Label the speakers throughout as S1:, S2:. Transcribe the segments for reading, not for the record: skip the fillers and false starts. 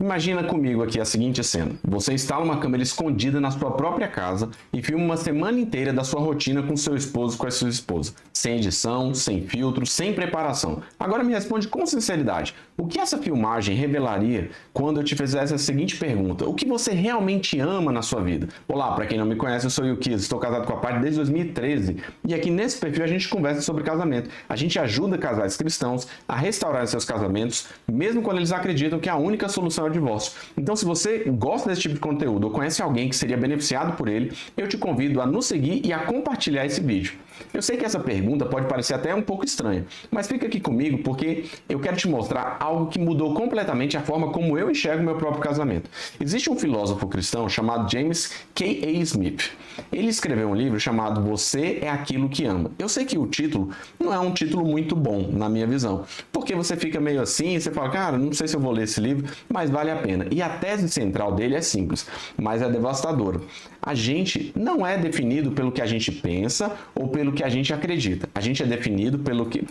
S1: Imagina comigo aqui a seguinte cena. Você instala uma câmera escondida na sua própria casa e filma uma semana inteira da sua rotina com seu esposo ou com a sua esposa. Sem edição, sem filtro, sem preparação. Agora me responde com sinceridade. O que essa filmagem revelaria quando eu te fizesse a seguinte pergunta? O que você realmente ama na sua vida? Olá, para quem não me conhece, eu sou o Yukis, estou casado com a Paty desde 2013 e aqui nesse perfil a gente conversa sobre casamento. A gente ajuda casais cristãos a restaurar seus casamentos, mesmo quando eles acreditam que a única solução é o divórcio. Então, se você gosta desse tipo de conteúdo ou conhece alguém que seria beneficiado por ele, eu te convido a nos seguir e a compartilhar esse vídeo. Eu sei que essa pergunta pode parecer até um pouco estranha, mas fica aqui comigo porque eu quero te mostrar algo que mudou completamente a forma como eu enxergo meu próprio casamento. Existe um filósofo cristão chamado James K. A. Smith. Ele escreveu um livro chamado Você é Aquilo que Ama. Eu sei que o título não é um título muito bom, na minha visão, porque você fica meio assim, você fala, cara, não sei se eu vou ler esse livro, mas vale a pena. E a tese central dele é simples, mas é devastadora. A gente não é definido pelo que a gente pensa ou pelo que a gente acredita. A gente é definido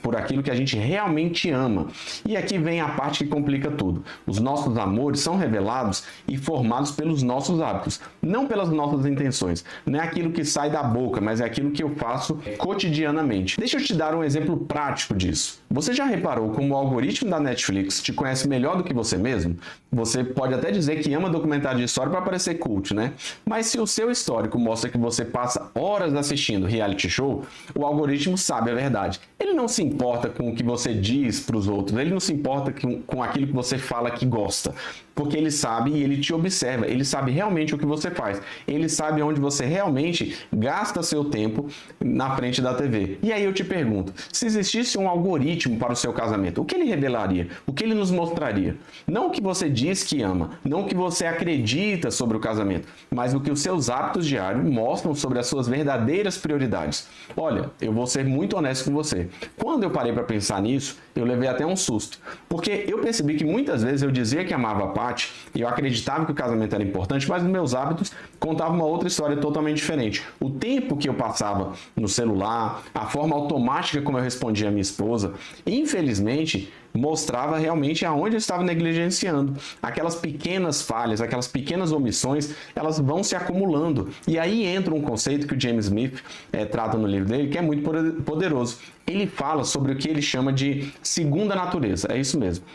S1: por aquilo que a gente realmente ama. E aqui vem a parte que complica tudo. Os nossos amores são revelados e formados pelos nossos hábitos, não pelas nossas intenções. Não é aquilo que sai da boca, mas é aquilo que eu faço cotidianamente. Deixa eu te dar um exemplo prático disso. Você já reparou como o algoritmo da Netflix te conhece melhor do que você mesmo? Você pode até dizer que ama documentário de história para parecer cult, né? Mas se o seu histórico mostra que você passa horas assistindo reality show, o algoritmo sabe a verdade. Ele não se importa com o que você diz para os outros, ele não se importa com aquilo que você fala que gosta, porque ele sabe e ele te observa, ele sabe realmente o que você faz, ele sabe onde você realmente gasta seu tempo na frente da TV. E aí eu te pergunto, se existisse um algoritmo para o seu casamento, o que ele revelaria? O que ele nos mostraria? Não o que você diz que ama, não o que você acredita sobre o casamento, mas o que os seus hábitos diários mostram sobre as suas verdadeiras prioridades. Olha, eu vou ser muito honesto com você. Quando eu parei para pensar nisso, eu levei até um susto, porque eu percebi que muitas vezes eu dizia que amava a Paty e eu acreditava que o casamento era importante, mas os meus hábitos contavam uma outra história totalmente diferente. O tempo que eu passava no celular, a forma automática como eu respondia à minha esposa, infelizmente, mostrava realmente aonde eu estava negligenciando. Aquelas pequenas falhas, aquelas pequenas omissões, elas vão se acumulando. E aí entra um conceito que o James Smith trata no livro dele, que é muito poderoso. Ele fala sobre o que ele chama de segunda natureza. É isso mesmo.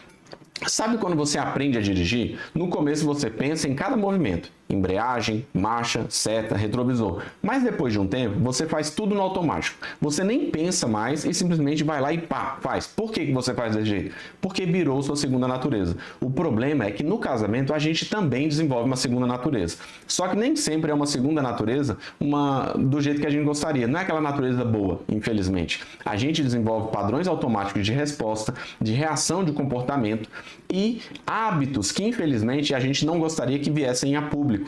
S1: Sabe quando você aprende a dirigir? No começo você pensa em cada movimento. Embreagem, marcha, seta, retrovisor. Mas depois de um tempo, você faz tudo no automático. Você nem pensa mais e simplesmente vai lá e pá, faz. Por que você faz desse jeito? Porque virou sua segunda natureza. O problema é que no casamento a gente também desenvolve uma segunda natureza. Só que nem sempre é uma segunda natureza do jeito que a gente gostaria. Não é aquela natureza boa, infelizmente. A gente desenvolve padrões automáticos de resposta, de reação de comportamento e hábitos que infelizmente a gente não gostaria que viessem a público.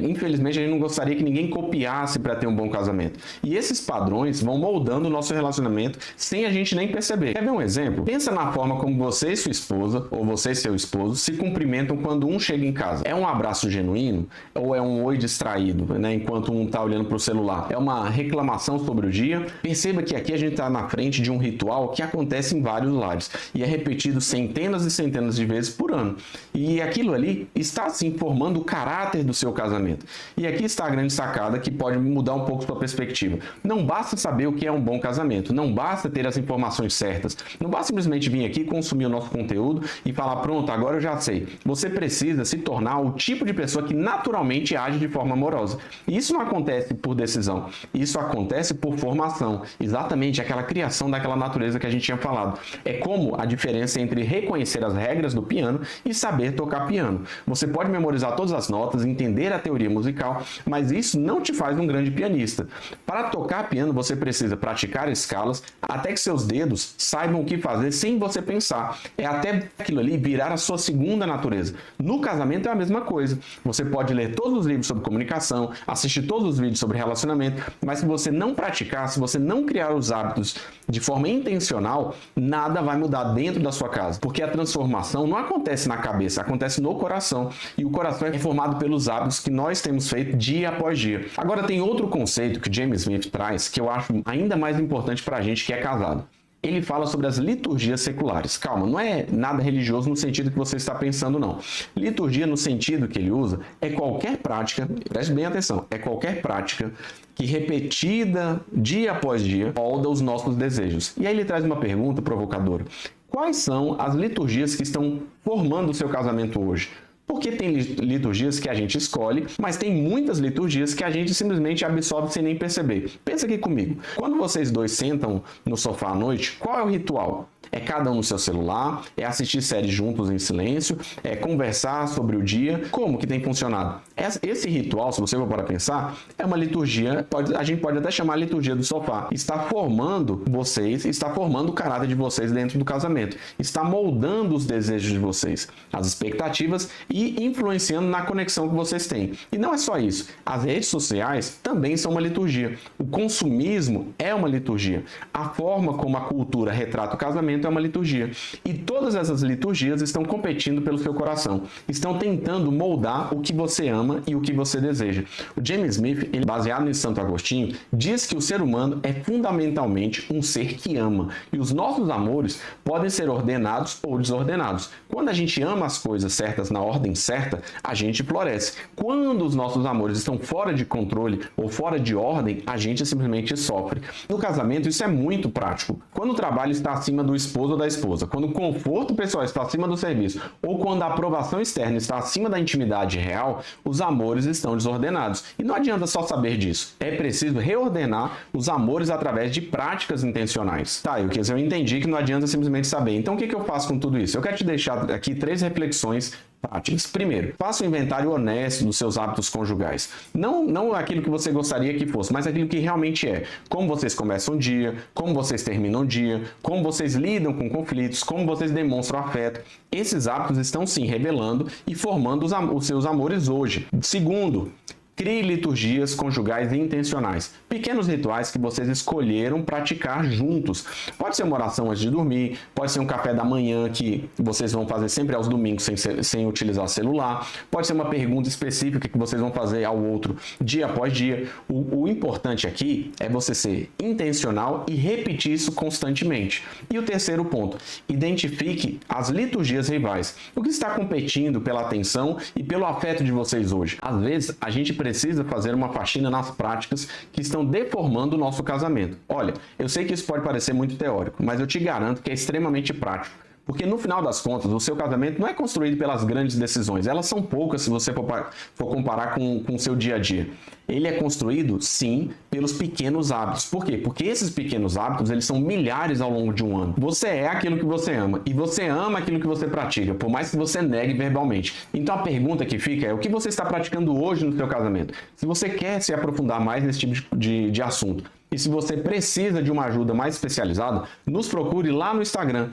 S1: Infelizmente, a gente não gostaria que ninguém copiasse para ter um bom casamento. E esses padrões vão moldando o nosso relacionamento sem a gente nem perceber. Quer ver um exemplo? Pensa na forma como você e sua esposa, ou você e seu esposo, se cumprimentam quando um chega em casa. É um abraço genuíno ou é um oi distraído, né, enquanto um está olhando para o celular? É uma reclamação sobre o dia? Perceba que aqui a gente está na frente de um ritual que acontece em vários lares e é repetido centenas e centenas de vezes por ano. E aquilo ali está, assim, formando o caráter do seu casamento. E aqui está a grande sacada que pode mudar um pouco sua perspectiva. Não basta saber o que é um bom casamento, não basta ter as informações certas, não basta simplesmente vir aqui consumir o nosso conteúdo e falar, pronto, agora eu já sei. Você precisa se tornar o tipo de pessoa que naturalmente age de forma amorosa. E isso não acontece por decisão, isso acontece por formação, exatamente aquela criação daquela natureza que a gente tinha falado. É como a diferença entre reconhecer as regras do piano e saber tocar piano. Você pode memorizar todas as notas, entender a teoria musical, mas isso não te faz um grande pianista. Para tocar piano, você precisa praticar escalas até que seus dedos saibam o que fazer sem você pensar. É até aquilo ali virar a sua segunda natureza. No casamento é a mesma coisa. Você pode ler todos os livros sobre comunicação, assistir todos os vídeos sobre relacionamento, mas se você não praticar, se você não criar os hábitos de forma intencional, nada vai mudar dentro da sua casa. Porque a transformação não acontece na cabeça, acontece no coração. E o coração é formado pelos hábitos que nós temos feito dia após dia. Agora tem outro conceito que James Smith traz que eu acho ainda mais importante para a gente que é casado. ele fala sobre as liturgias seculares. Calma, não é nada religioso no sentido que você está pensando, não. Liturgia, no sentido que ele usa, é qualquer prática, preste bem atenção, é qualquer prática que repetida dia após dia molda os nossos desejos. E aí ele traz uma pergunta provocadora. Quais são as liturgias que estão formando o seu casamento hoje? Porque tem liturgias que a gente escolhe, mas tem muitas liturgias que a gente simplesmente absorve sem nem perceber. Pensa aqui comigo. Quando vocês dois sentam no sofá à noite, qual é o ritual? É cada um no seu celular, é assistir séries juntos em silêncio, é conversar sobre o dia. Como que tem funcionado? Esse ritual, se você for para pensar, é uma liturgia, a gente pode até chamar a liturgia do sofá. Está formando vocês, está formando o caráter de vocês dentro do casamento. Está moldando os desejos de vocês, as expectativas e influenciando na conexão que vocês têm. E não é só isso. As redes sociais também são uma liturgia. O consumismo é uma liturgia. A forma como a cultura retrata o casamento é uma liturgia. E todas essas liturgias estão competindo pelo seu coração. Estão tentando moldar o que você ama e o que você deseja. O James Smith, ele, baseado em Santo Agostinho, diz que o ser humano é fundamentalmente um ser que ama. E os nossos amores podem ser ordenados ou desordenados. Quando a gente ama as coisas certas na ordem certa, a gente floresce. Quando os nossos amores estão fora de controle ou fora de ordem, a gente simplesmente sofre. No casamento, isso é muito prático. Quando o trabalho está acima do esposo ou da esposa, quando o conforto pessoal está acima do serviço, ou quando a aprovação externa está acima da intimidade real, os amores estão desordenados. E não adianta só saber disso. É preciso reordenar os amores através de práticas intencionais. Tá, eu entendi que não adianta simplesmente saber. Então, o que eu faço com tudo isso? Eu quero te deixar aqui 3 reflexões práticas. Primeiro, faça um inventário honesto dos seus hábitos conjugais. Não aquilo que você gostaria que fosse, mas aquilo que realmente é. Como vocês começam o dia, como vocês terminam o dia, como vocês lidam com conflitos, como vocês demonstram afeto. Esses hábitos estão sim revelando e formando os seus amores hoje. Segundo, crie liturgias conjugais intencionais. Pequenos rituais que vocês escolheram praticar juntos. Pode ser uma oração antes de dormir, pode ser um café da manhã que vocês vão fazer sempre aos domingos sem utilizar celular, pode ser uma pergunta específica que vocês vão fazer ao outro dia após dia. O importante aqui é você ser intencional e repetir isso constantemente. E o terceiro ponto, identifique as liturgias rivais. O que está competindo pela atenção e pelo afeto de vocês hoje? Às vezes, a gente precisa fazer uma faxina nas práticas que estão deformando o nosso casamento. Olha, eu sei que isso pode parecer muito teórico, mas eu te garanto que é extremamente prático. Porque no final das contas, o seu casamento não é construído pelas grandes decisões. Elas são poucas se você for comparar com o seu dia a dia. Ele é construído, sim, pelos pequenos hábitos. Por quê? Porque esses pequenos hábitos, eles são milhares ao longo de um ano. Você é aquilo que você ama. E você ama aquilo que você pratica, por mais que você negue verbalmente. Então a pergunta que fica é: o que você está praticando hoje no seu casamento? Se você quer se aprofundar mais nesse tipo de assunto, e se você precisa de uma ajuda mais especializada, nos procure lá no Instagram,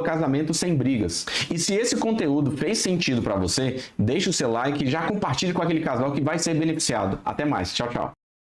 S1: @casamentosembrigas. E se esse conteúdo fez sentido para você, deixe o seu like e já compartilhe com aquele casal que vai ser beneficiado. Até mais. Tchau, tchau.